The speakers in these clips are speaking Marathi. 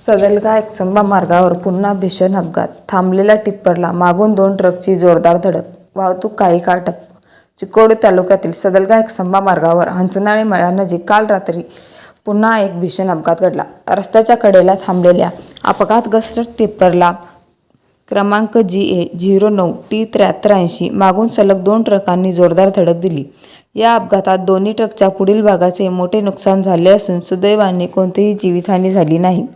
सदलगा एकसंबा मार्गावर पुन्हा भीषण अपघात. थांबलेल्या टिप्परला मागून 2 ट्रकची जोरदार धडक. वाहतूक काही काळ ठप्प. चिकोडी तालुक्यातील सदलगा एकसंबा मार्गावर हंचनाळे मळ्यानजीक काल रात्री पुन्हा एक भीषण अपघात घडला. रस्त्याच्या कडेला थांबलेल्या अपघातग्रस्त टिप्परला क्रमांक GA 09 T7380 मागून सलग 2 ट्रकांनी जोरदार धडक दिली. या अपघातात दोन्ही ट्रकच्या पुढील भागाचे मोठे नुकसान झाले असून सुदैवाने कोणतीही जीवितहानी झाली नाही.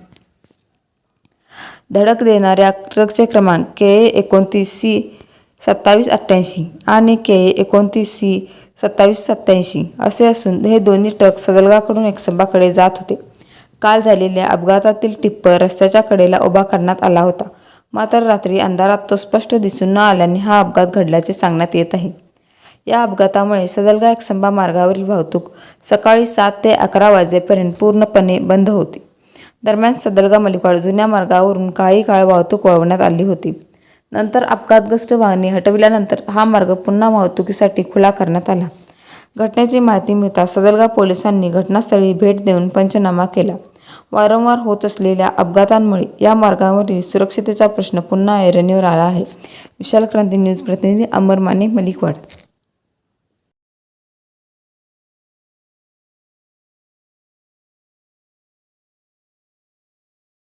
धडक देणाऱ्या ट्रकचे क्रमांक KA 29C 2788 आणि KA 29C 2787 असे असून हे दोन्ही ट्रक सदलगाकडून एकसंबाकडे जात होते. काल झालेल्या अपघातातील टिप्पर रस्त्याच्या कडेला उभा करण्यात आला होता. मात्र रात्री अंधारात तो स्पष्ट दिसून न आल्याने हा अपघात घडल्याचे सांगण्यात येत आहे. या अपघातामुळे सदलगा एकसंबा मार्गावरील वाहतूक सकाळी 7 ते 11 वाजेपर्यंत पूर्णपणे बंद होती. दरम्यान सदलगा मलिकवाड जुन्या मार्गावरून काही काळ वाहतूक वळवण्यात आली होती. नंतर अपघातग्रस्त वाहने हटविल्यानंतर हा मार्ग पुन्हा वाहतुकीसाठी खुला करण्यात आला. घटनेची माहिती मिळताच सदलगा पोलिसांनी घटनास्थळी भेट देऊन पंचनामा केला. वारंवार होत असलेल्या अपघातांमुळे या मार्गावरील सुरक्षिततेचा प्रश्न पुन्हा ऐरणीवर आला आहे. विशाल क्रांती न्यूज प्रतिनिधी अमर माने, मलिकवाड.